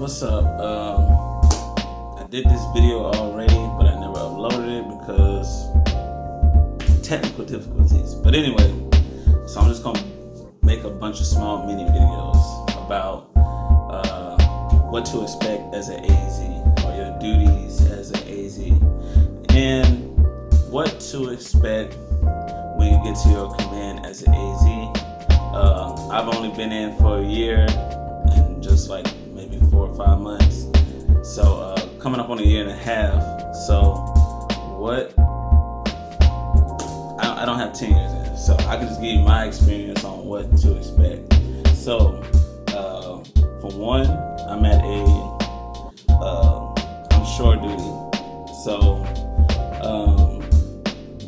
What's up? I did this video already, but I never uploaded it because technical difficulties. But anyway, so I'm just gonna make a bunch of small mini videos about what to expect as an AZ, or your duties as an AZ, and what to expect when you get to your command as an AZ. I've only been in for a year and just like maybe 4 or 5 months, so coming up on a year and a half. So I don't have 10 years in it, so I can just give you my experience on what to expect. So for one, I'm at I'm shore duty, so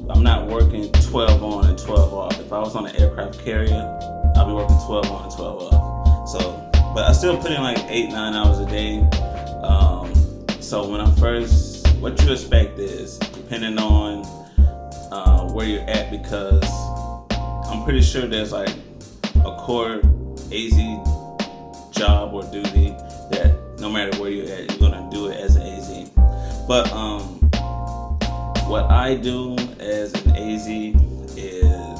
I'm not working 12 on and 12 off. If I was on an aircraft carrier, I'll be working 12 on and 12 off. So, but I still put in like 8-9 hours a day. So when what you expect is depending on where you're at, because I'm pretty sure there's like a core AZ job or duty that no matter where you're at, you're gonna do it as an AZ. But what I do as an AZ is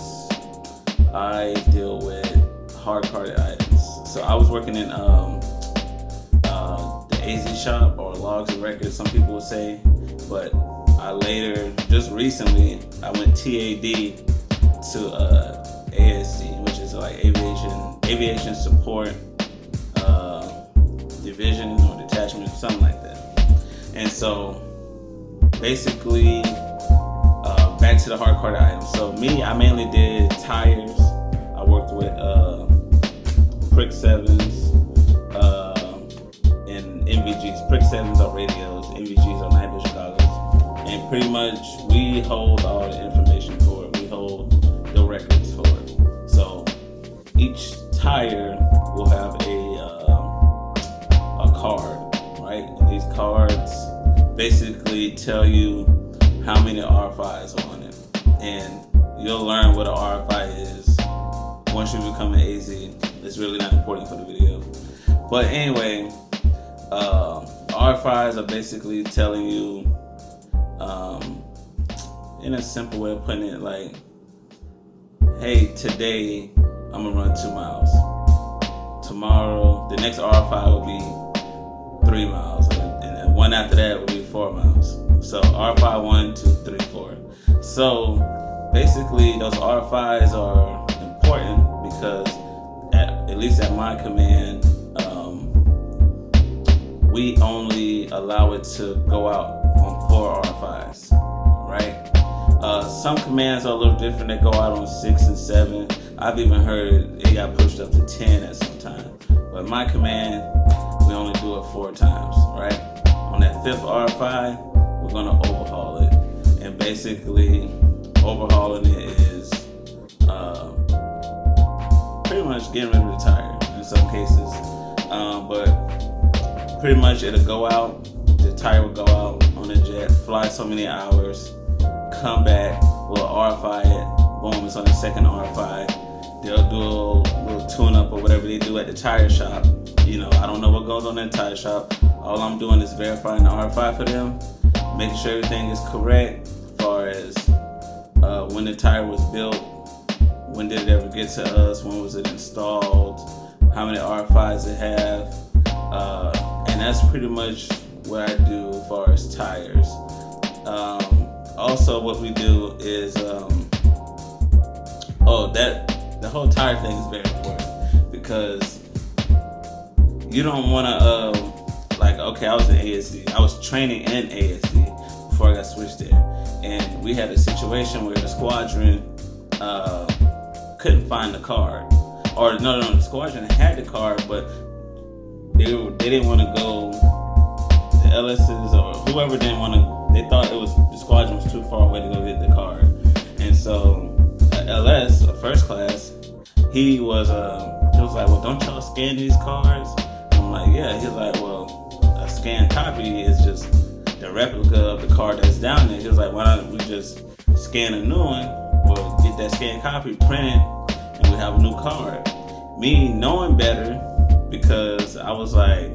I deal with hard-carded items. So I was working in the AZ shop, or logs and records, some people would say, but I later, just recently, I went TAD to ASD, which is like aviation support division or detachment, something like that. And so basically, back to the hard-carded items. So me, I mainly did tires. I worked with Prick 7s and NVGs. Prick 7s are radios, NVGs are night vision goggles. And pretty much we hold all the information for it. We hold the records for it. So each tire will have a card, right? And these cards basically tell you how many RFIs are on it. And you'll learn what an RFI is once you become an AZ. It's really not important for the video. But anyway, RFIs are basically telling you, in a simple way of putting it, like, hey, today I'm gonna run 2 miles. Tomorrow, the next RFI will be 3 miles, and then one after that will be 4 miles. So RFI 1, 2, 3, 4. So basically, those RFIs are important because, at least at my command, we only allow it to go out on 4 RFIs, right? Some commands are a little different. They go out on 6 and 7. I've even heard it got pushed up to 10 at some time. But my command, we only do it 4 times, right? On that 5th RFI, we're gonna overhaul it. And basically, overhauling it is pretty much getting rid of the tire in some cases. But pretty much it'll go out, the tire will go out on the jet, fly so many hours, come back, we'll RFI it, boom, it's on the 2nd RFI. They'll do a little tune-up or whatever they do at the tire shop. You know, I don't know what goes on in the tire shop. All I'm doing is verifying the RFI for them, making sure everything is correct as far as when the tire was built, when did it ever get to us, when was it installed, how many RFIs it have, and that's pretty much what I do as far as tires. Also, what we do is, the whole tire thing is very important, because you don't want to, like, okay, I was in ASD. I was training in ASD before I got switched there. And we had a situation where the squadron couldn't find the card. Or, no, the squadron had the card, but they didn't want to go, the LSs or whoever didn't want to, they thought the squadron was too far away to go get the card. And so, LS, a first class, he was like, well, don't y'all scan these cards? I'm like, yeah. He's like, well, a scanned copy is just the replica of the card that's down there. He was like, why don't we just scan a new one, or get that scanned copy printed, and we have a new card. Me knowing better, because I was like,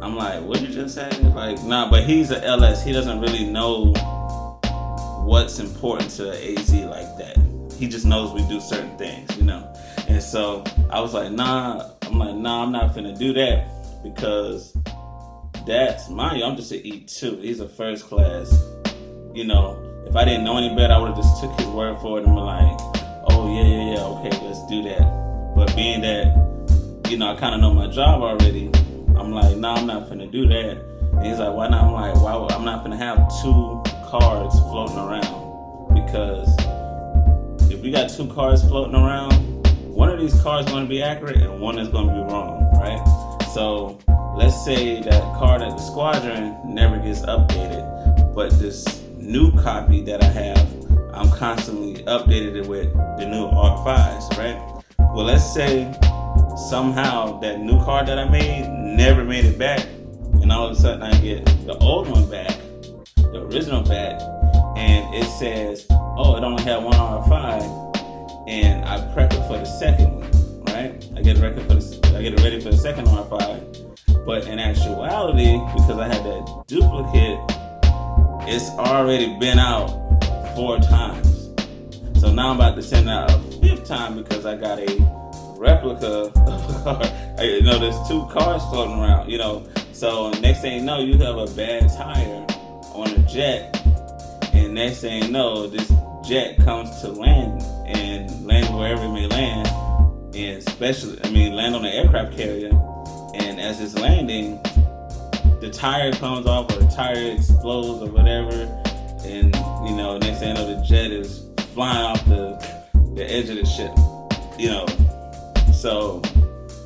I'm like, what did you just say? Like, nah, but he's a LS. He doesn't really know what's important to AZ like that. He just knows we do certain things, you know. And so I was like, nah. I'm not finna do that because that's mind you, I'm just an E2. He's a first class. You know, if I didn't know any better, I would have just took his word for it and been like, oh yeah, okay, let's do that. But being that, you know, I kind of know my job already, I'm like, nah, I'm not finna do that. And he's like, why not? I'm like, I'm not finna have 2 cards floating around, because if we got 2 cards floating around, one of these cards is going to be accurate and one is going to be wrong, right? So let's say that card at the squadron never gets updated, but this new copy that I have, I'm constantly updating it with the new ARC-5s, right? Well, let's say somehow that new card that I made never made it back, and all of a sudden I get the old one back, the original back, and it says, oh, it only had one ARC-5, and I prep it for the second one, right? I get it ready for the second ARC-5, but in actuality, because I had that duplicate, it's already been out 4 times. So now I'm about to send out a 5th time because I got a replica of a car. You know, there's 2 cars floating around, you know. So next thing you know, you have a bad tire on a jet, and next thing you know, this jet comes to land wherever it may land, and land on an aircraft carrier, and as it's landing, the tire comes off or the tire explodes or whatever, and you know, next thing you know, the jet is flying off the edge of the ship, you know. So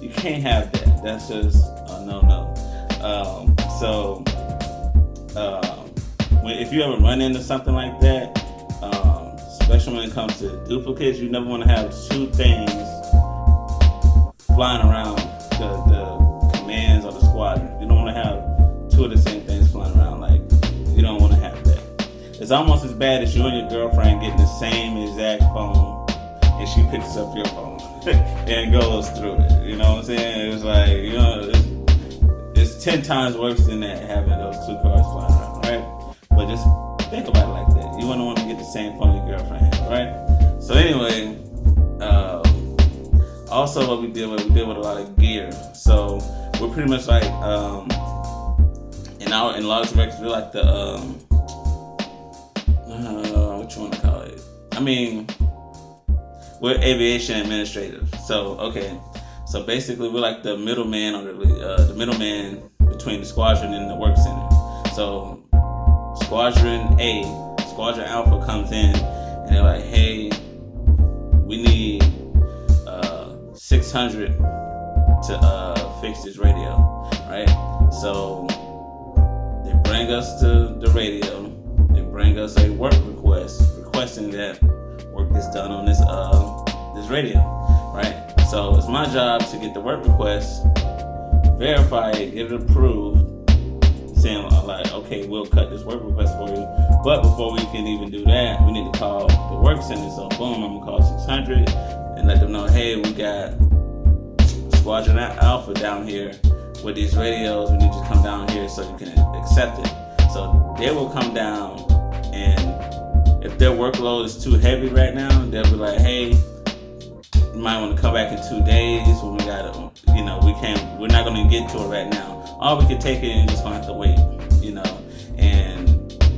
you can't have that. That's just a no-no. If you ever run into something like that, especially when it comes to duplicates, you never want to have 2 things flying around the commands of the squadron. You don't want to have 2 of the same things flying around. Like, you don't want to have that. It's almost as bad as you and your girlfriend getting the same exact phone, and she picks up your phone and goes through it. You know what I'm saying? It's like, you know, it's 10 times worse than that, having those 2 cars flying around, right? But just think about it like that. You wouldn't want to get the same phone your girlfriend has, right? So anyway, also what we deal with a lot of gear. So we're pretty much like, in a lot of records, we're like the, what you want to call it? I mean, we're aviation administrators. So, okay. So basically, we're like the middleman, or the middleman between the squadron and the work center. So Squadron Alpha comes in, and they're like, hey, we need 600 to fix this radio, right? So they bring us to the radio. They bring us a work requesting that work is done on this radio, right? So it's my job to get the work request, verify it, get it approved, saying like, okay, we'll cut this work request for you. But before we can even do that, we need to call the work center. So boom, I'm gonna call 600 and let them know, hey, we got Squadron Alpha down here with these radios. We need you to come down here so you can accept it. So they will come down, and if their workload is too heavy right now, they'll be like, hey, you might want to come back in 2 days when we gotta, you know, we're not gonna get to it right now. Or we can take it and just gonna have to wait, you know,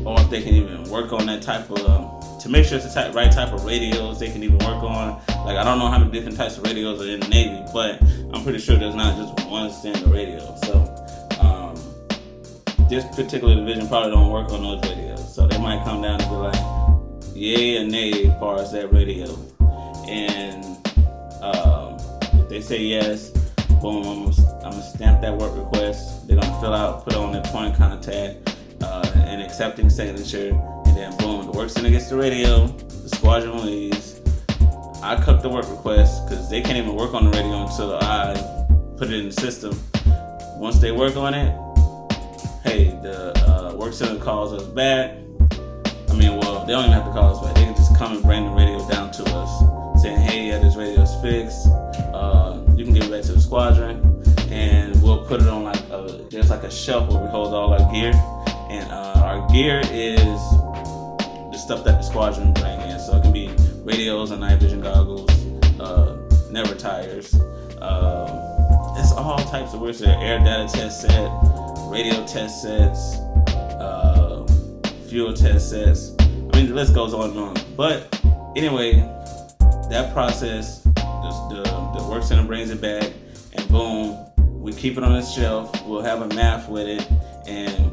or if they can even work on that type of, to make sure it's the right type of radios they can even work on. Like, I don't know how many different types of radios are in the Navy, but I'm pretty sure there's not just one standard radio. So, this particular division probably don't work on those radios. So they might come down and be like, yay or nay as far as that radio. And if they say yes, boom, I'm gonna stamp that work request. They're gonna fill out, put on their point of contact, and accepting signature, and then boom, the work center gets the radio, the squadron leaves. I cut the work request because they can't even work on the radio until I put it in the system. Once they work on it, hey, the work center calls us back. I mean, well, they don't even have to call us back. They can just come and bring the radio down to us, saying, hey, yeah, this radio's fixed. You can give it back to the squadron, and we'll put it on there's like a shelf where we hold all our gear, and our gear is the stuff that the squadron bring in. So it can be radios and night vision goggles, never tires. It's all types of weird stuff. Air data test set, radio test sets, fuel test sets. I mean, the list goes on and on. But anyway, that process, the work center brings it back, and boom, we keep it on the shelf. We'll have a map with it, and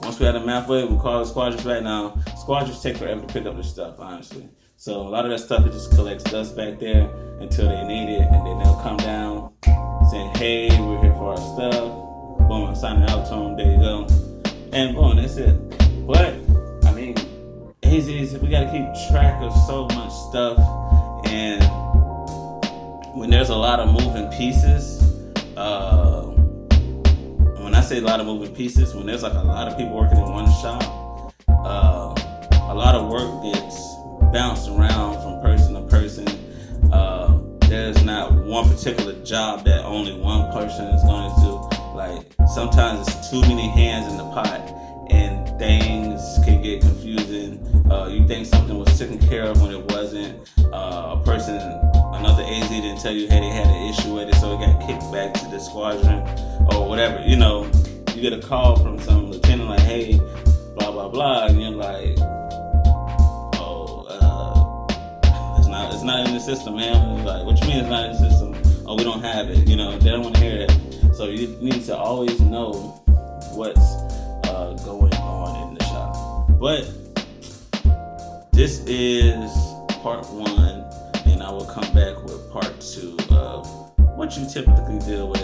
once we have a map with it, we call the squadrons back. Now, squadrons take forever to pick up this stuff, honestly. So a lot of that stuff, it just collects dust back there until they need it, and then they'll come down saying, hey, we're here for our stuff. Boom, I'm signing out to them, there you go. And boom, that's it. But, I mean, we gotta keep track of so much stuff, and when there's a lot of moving pieces, when I say a lot of moving pieces, when there's like a lot of people working in one shop, a lot of work gets bounced around from person to person. There's not one particular job that only one person is going to do. Like, sometimes it's too many hands in the pot, and things can get confusing. You think something was taken care of when it wasn't. Another AZ didn't tell you, hey, they had an issue with it, so it got kicked back to the squadron or whatever. You know, you get a call from some lieutenant like, hey, blah, blah, blah, and you're like, it's not in the system, man. It's like, what you mean it's not in the system? Oh, we don't have it. You know, they don't want to hear that. So you need to always know what's going on in the shop. But this is part 1, and I will come back with part 2 of what you typically deal with